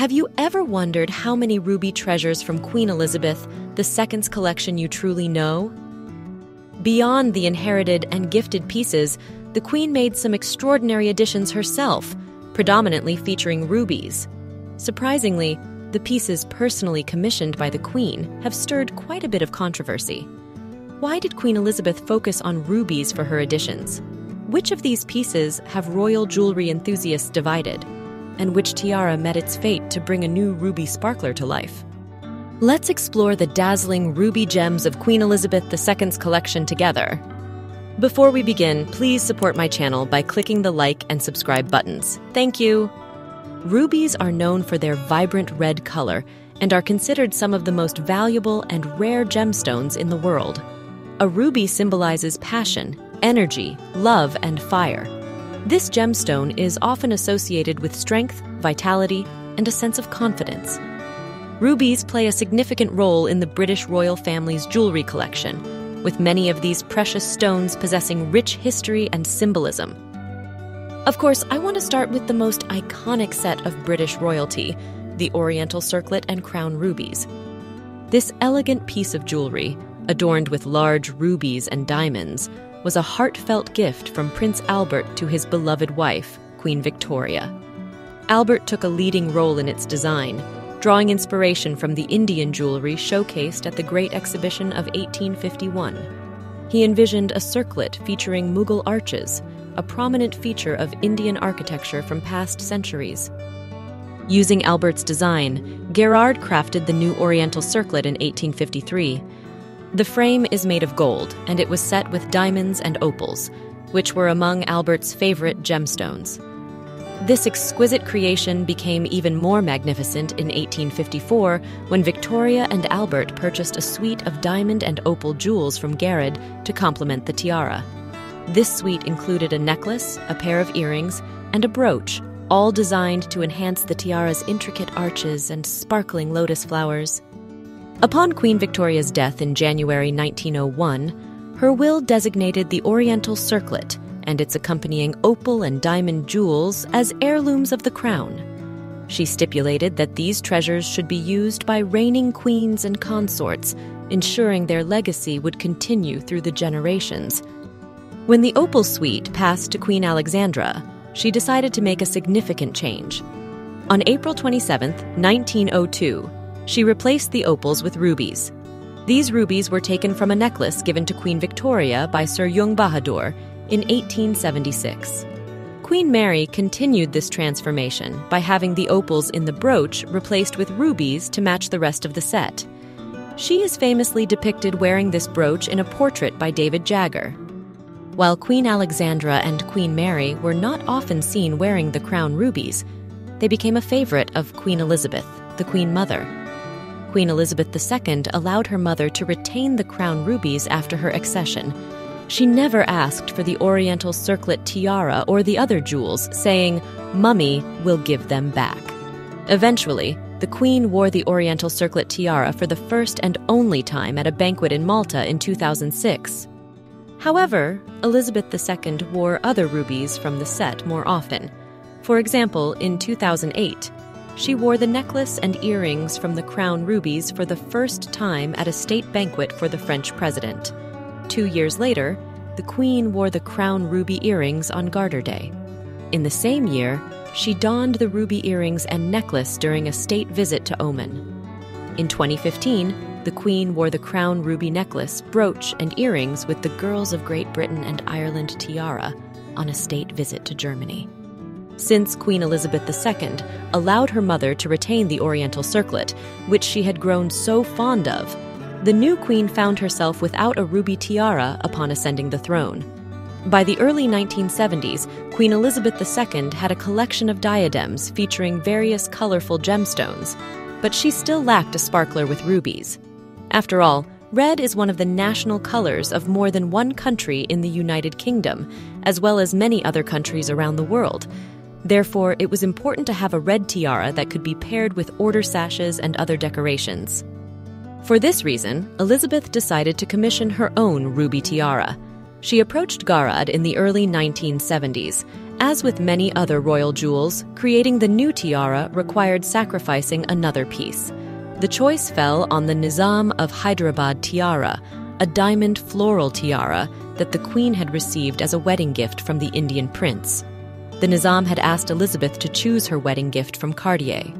Have you ever wondered how many ruby treasures from Queen Elizabeth II's collection you truly know? Beyond the inherited and gifted pieces, the Queen made some extraordinary additions herself, predominantly featuring rubies. Surprisingly, the pieces personally commissioned by the Queen have stirred quite a bit of controversy. Why did Queen Elizabeth focus on rubies for her additions? Which of these pieces have royal jewelry enthusiasts divided? And which tiara met its fate to bring a new ruby sparkler to life? Let's explore the dazzling ruby gems of Queen Elizabeth II's collection together. Before we begin, please support my channel by clicking the like and subscribe buttons. Thank you! Rubies are known for their vibrant red color and are considered some of the most valuable and rare gemstones in the world. A ruby symbolizes passion, energy, love, and fire. This gemstone is often associated with strength, vitality, and a sense of confidence. Rubies play a significant role in the British royal family's jewelry collection, with many of these precious stones possessing rich history and symbolism. Of course, I want to start with the most iconic set of British royalty, the Oriental Circlet and Crown rubies. This elegant piece of jewelry, adorned with large rubies and diamonds, was a heartfelt gift from Prince Albert to his beloved wife, Queen Victoria. Albert took a leading role in its design, drawing inspiration from the Indian jewelry showcased at the Great Exhibition of 1851. He envisioned a circlet featuring Mughal arches, a prominent feature of Indian architecture from past centuries. Using Albert's design, Gerard crafted the new Oriental Circlet in 1853. The frame is made of gold, and it was set with diamonds and opals, which were among Albert's favorite gemstones. This exquisite creation became even more magnificent in 1854 when Victoria and Albert purchased a suite of diamond and opal jewels from Gerard to complement the tiara. This suite included a necklace, a pair of earrings, and a brooch, all designed to enhance the tiara's intricate arches and sparkling lotus flowers. Upon Queen Victoria's death in January 1901, her will designated the Oriental Circlet and its accompanying opal and diamond jewels as heirlooms of the crown. She stipulated that these treasures should be used by reigning queens and consorts, ensuring their legacy would continue through the generations. When the opal suite passed to Queen Alexandra, she decided to make a significant change. On April 27, 1902, she replaced the opals with rubies. These rubies were taken from a necklace given to Queen Victoria by Sir Jung Bahadur in 1876. Queen Mary continued this transformation by having the opals in the brooch replaced with rubies to match the rest of the set. She is famously depicted wearing this brooch in a portrait by David Jagger. While Queen Alexandra and Queen Mary were not often seen wearing the crown rubies, they became a favorite of Queen Elizabeth, the Queen Mother. Queen Elizabeth II allowed her mother to retain the crown rubies after her accession. She never asked for the Oriental Circlet tiara or the other jewels, saying, "Mummy will give them back." Eventually, the Queen wore the Oriental Circlet tiara for the first and only time at a banquet in Malta in 2006. However, Elizabeth II wore other rubies from the set more often. For example, in 2008, she wore the necklace and earrings from the crown rubies for the first time at a state banquet for the French president. 2 years later, the Queen wore the crown ruby earrings on Garter Day. In the same year, she donned the ruby earrings and necklace during a state visit to Oman. In 2015, the Queen wore the crown ruby necklace, brooch, and earrings with the Girls of Great Britain and Ireland tiara on a state visit to Germany. Since Queen Elizabeth II allowed her mother to retain the Oriental Circlet, which she had grown so fond of, the new queen found herself without a ruby tiara upon ascending the throne. By the early 1970s, Queen Elizabeth II had a collection of diadems featuring various colorful gemstones, but she still lacked a sparkler with rubies. After all, red is one of the national colors of more than one country in the United Kingdom, as well as many other countries around the world. Therefore, it was important to have a red tiara that could be paired with order sashes and other decorations. For this reason, Elizabeth decided to commission her own ruby tiara. She approached Garad in the early 1970s, As with many other royal jewels, creating the new tiara required sacrificing another piece. The choice fell on the Nizam of Hyderabad tiara, a diamond floral tiara that the Queen had received as a wedding gift from the Indian prince. The Nizam had asked Elizabeth to choose her wedding gift from Cartier.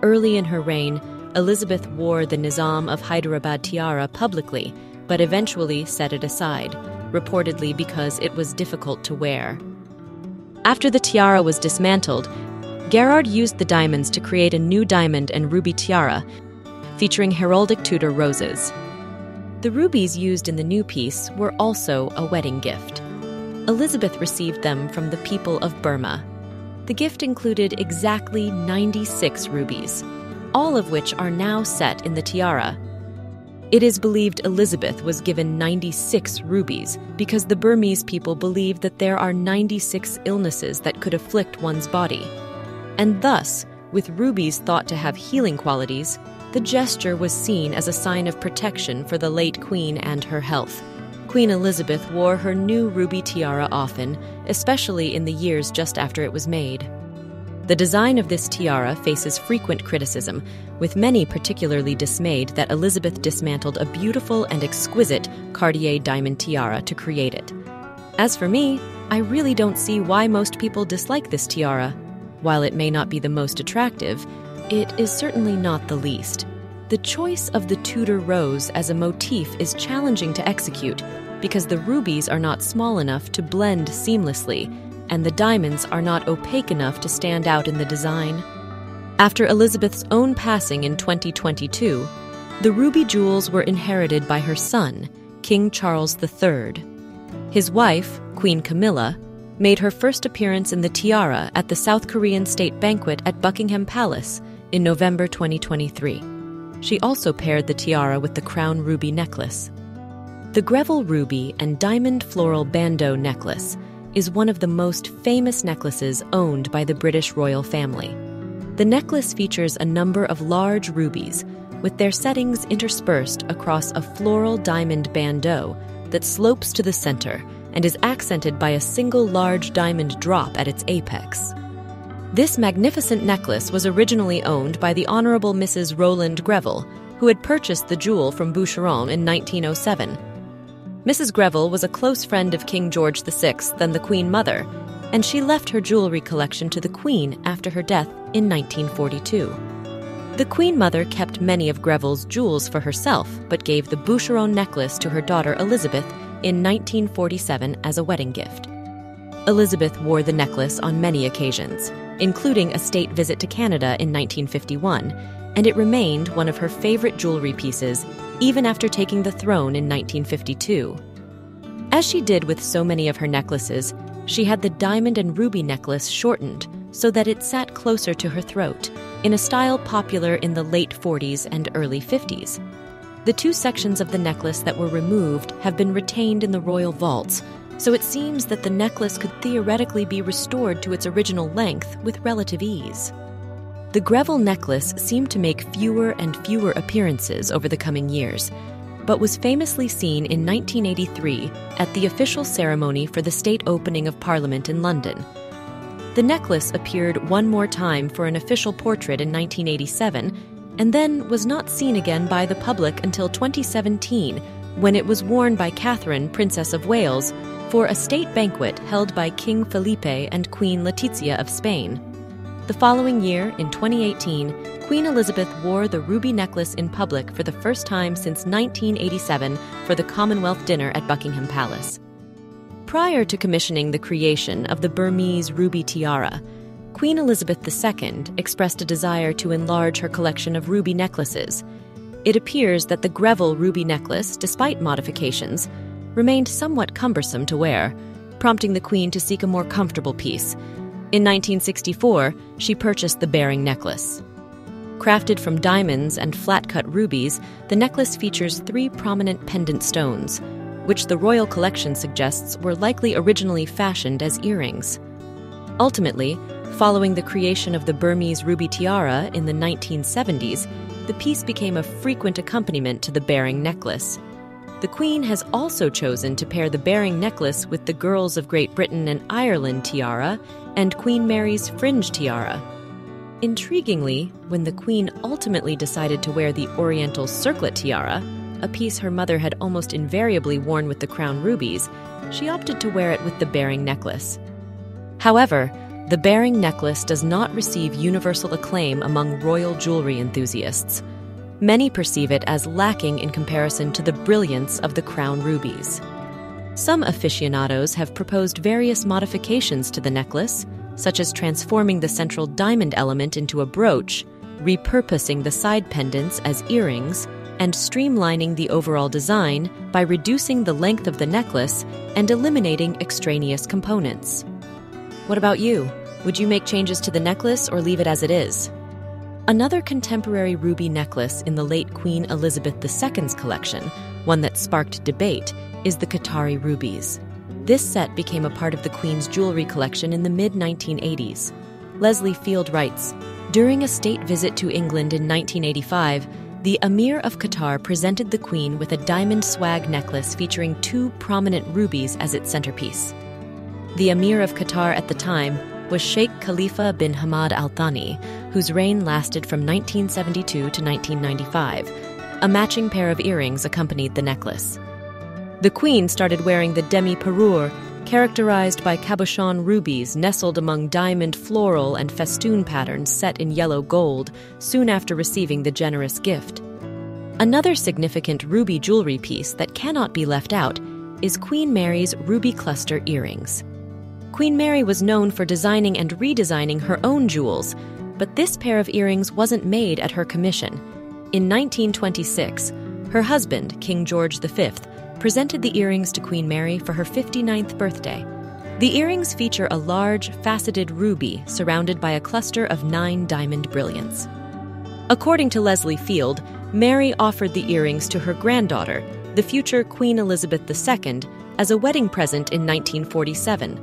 Early in her reign, Elizabeth wore the Nizam of Hyderabad tiara publicly, but eventually set it aside, reportedly because it was difficult to wear. After the tiara was dismantled, Gerard used the diamonds to create a new diamond and ruby tiara, featuring heraldic Tudor roses. The rubies used in the new piece were also a wedding gift. Elizabeth received them from the people of Burma. The gift included exactly 96 rubies, all of which are now set in the tiara. It is believed Elizabeth was given 96 rubies because the Burmese people believe that there are 96 illnesses that could afflict one's body. And thus, with rubies thought to have healing qualities, the gesture was seen as a sign of protection for the late Queen and her health. Queen Elizabeth wore her new ruby tiara often, especially in the years just after it was made. The design of this tiara faces frequent criticism, with many particularly dismayed that Elizabeth dismantled a beautiful and exquisite Cartier diamond tiara to create it. As for me, I really don't see why most people dislike this tiara. While it may not be the most attractive, it is certainly not the least. The choice of the Tudor rose as a motif is challenging to execute because the rubies are not small enough to blend seamlessly, and the diamonds are not opaque enough to stand out in the design. After Elizabeth's own passing in 2022, the ruby jewels were inherited by her son, King Charles III. His wife, Queen Camilla, made her first appearance in the tiara at the South Korean state banquet at Buckingham Palace in November 2023. She also paired the tiara with the crown ruby necklace. The Greville ruby and diamond floral bandeau necklace is one of the most famous necklaces owned by the British royal family. The necklace features a number of large rubies, with their settings interspersed across a floral diamond bandeau that slopes to the center and is accented by a single large diamond drop at its apex. This magnificent necklace was originally owned by the Honorable Mrs. Roland Greville, who had purchased the jewel from Boucheron in 1907. Mrs. Greville was a close friend of King George VI and the Queen Mother, and she left her jewelry collection to the Queen after her death in 1942. The Queen Mother kept many of Greville's jewels for herself, but gave the Boucheron necklace to her daughter Elizabeth in 1947 as a wedding gift. Elizabeth wore the necklace on many occasions, including a state visit to Canada in 1951, and it remained one of her favorite jewelry pieces even after taking the throne in 1952. As she did with so many of her necklaces, she had the diamond and ruby necklace shortened so that it sat closer to her throat, in a style popular in the late 40s and early 50s. The two sections of the necklace that were removed have been retained in the royal vaults, so it seems that the necklace could theoretically be restored to its original length with relative ease. The Greville necklace seemed to make fewer and fewer appearances over the coming years, but was famously seen in 1983 at the official ceremony for the state opening of Parliament in London. The necklace appeared one more time for an official portrait in 1987, and then was not seen again by the public until 2017, when it was worn by Catherine, Princess of Wales, for a state banquet held by King Felipe and Queen Letizia of Spain. The following year, in 2018, Queen Elizabeth wore the ruby necklace in public for the first time since 1987 for the Commonwealth dinner at Buckingham Palace. Prior to commissioning the creation of the Burmese ruby tiara, Queen Elizabeth II expressed a desire to enlarge her collection of ruby necklaces. It appears that the Greville ruby necklace, despite modifications, remained somewhat cumbersome to wear, prompting the Queen to seek a more comfortable piece. In 1964, she purchased the bearing necklace. Crafted from diamonds and flat-cut rubies, the necklace features 3 prominent pendant stones, which the royal collection suggests were likely originally fashioned as earrings. Ultimately, following the creation of the Burmese ruby tiara in the 1970s, the piece became a frequent accompaniment to the bearing necklace. The Queen has also chosen to pair the bearing necklace with the Girls of Great Britain and Ireland tiara and Queen Mary's fringe tiara. Intriguingly, when the Queen ultimately decided to wear the Oriental circlet tiara, a piece her mother had almost invariably worn with the crown rubies, she opted to wear it with the bearing necklace. However, the bearing necklace does not receive universal acclaim among royal jewelry enthusiasts. Many perceive it as lacking in comparison to the brilliance of the crown rubies. Some aficionados have proposed various modifications to the necklace, such as transforming the central diamond element into a brooch, repurposing the side pendants as earrings, and streamlining the overall design by reducing the length of the necklace and eliminating extraneous components. What about you? Would you make changes to the necklace or leave it as it is? Another contemporary ruby necklace in the late Queen Elizabeth II's collection, one that sparked debate, is the Qatari rubies. This set became a part of the Queen's jewelry collection in the mid-1980s. Leslie Field writes, "During a state visit to England in 1985, the Emir of Qatar presented the Queen with a diamond swag necklace featuring 2 prominent rubies as its centerpiece. The Emir of Qatar at the time was Sheikh Khalifa bin Hamad Al Thani, whose reign lasted from 1972 to 1995. A matching pair of earrings accompanied the necklace. The Queen started wearing the demi-parure, characterized by cabochon rubies nestled among diamond floral and festoon patterns set in yellow gold, soon after receiving the generous gift. Another significant ruby jewelry piece that cannot be left out is Queen Mary's ruby cluster earrings. Queen Mary was known for designing and redesigning her own jewels, but this pair of earrings wasn't made at her commission. In 1926, her husband, King George V, presented the earrings to Queen Mary for her 59th birthday. The earrings feature a large, faceted ruby surrounded by a cluster of 9 diamond brilliants. According to Leslie Field, Mary offered the earrings to her granddaughter, the future Queen Elizabeth II, as a wedding present in 1947.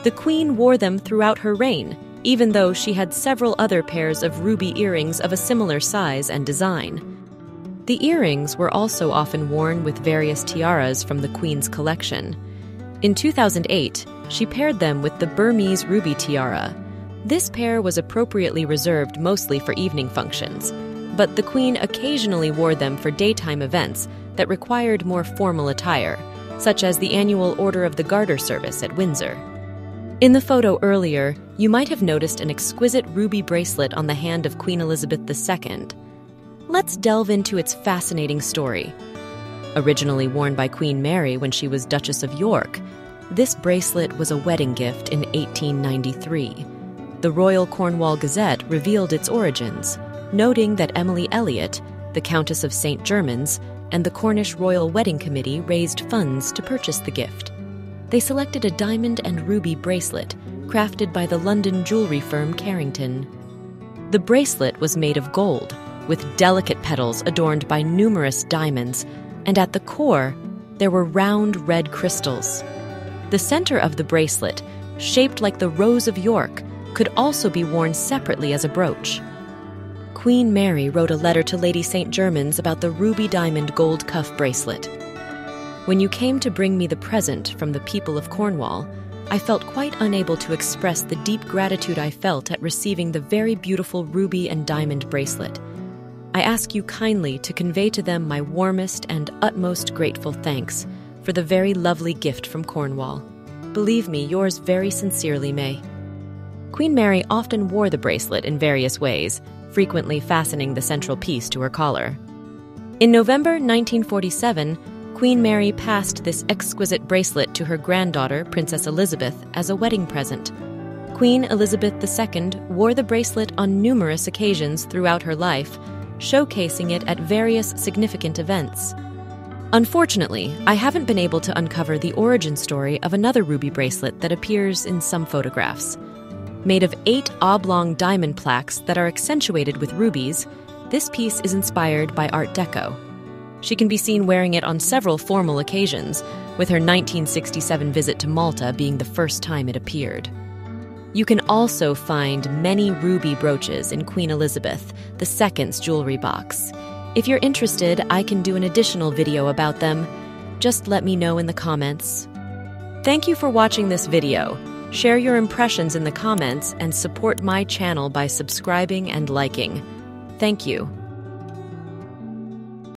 The Queen wore them throughout her reign, even though she had several other pairs of ruby earrings of a similar size and design. The earrings were also often worn with various tiaras from the Queen's collection. In 2008, she paired them with the Burmese ruby tiara. This pair was appropriately reserved mostly for evening functions, but the Queen occasionally wore them for daytime events that required more formal attire, such as the annual Order of the Garter service at Windsor. In the photo earlier, you might have noticed an exquisite ruby bracelet on the hand of Queen Elizabeth II. Let's delve into its fascinating story. Originally worn by Queen Mary when she was Duchess of York, this bracelet was a wedding gift in 1893. The Royal Cornwall Gazette revealed its origins, noting that Emily Elliot, the Countess of St. Germans, and the Cornish Royal Wedding Committee raised funds to purchase the gift. They selected a diamond and ruby bracelet, crafted by the London jewelry firm Carrington. The bracelet was made of gold, with delicate petals adorned by numerous diamonds, and at the core, there were round red crystals. The center of the bracelet, shaped like the Rose of York, could also be worn separately as a brooch. Queen Mary wrote a letter to Lady St. Germans about the ruby diamond gold cuff bracelet. "When you came to bring me the present from the people of Cornwall, I felt quite unable to express the deep gratitude I felt at receiving the very beautiful ruby and diamond bracelet. I ask you kindly to convey to them my warmest and utmost grateful thanks for the very lovely gift from Cornwall. Believe me, yours very sincerely, May." Queen Mary often wore the bracelet in various ways, frequently fastening the central piece to her collar. In November 1947, Queen Mary passed this exquisite bracelet to her granddaughter, Princess Elizabeth, as a wedding present. Queen Elizabeth II wore the bracelet on numerous occasions throughout her life, showcasing it at various significant events. Unfortunately, I haven't been able to uncover the origin story of another ruby bracelet that appears in some photographs. Made of 8 oblong diamond plaques that are accentuated with rubies, this piece is inspired by Art Deco. She can be seen wearing it on several formal occasions, with her 1967 visit to Malta being the first time it appeared. You can also find many ruby brooches in Queen Elizabeth II's jewelry box. If you're interested, I can do an additional video about them. Just let me know in the comments. Thank you for watching this video. Share your impressions in the comments and support my channel by subscribing and liking. Thank you.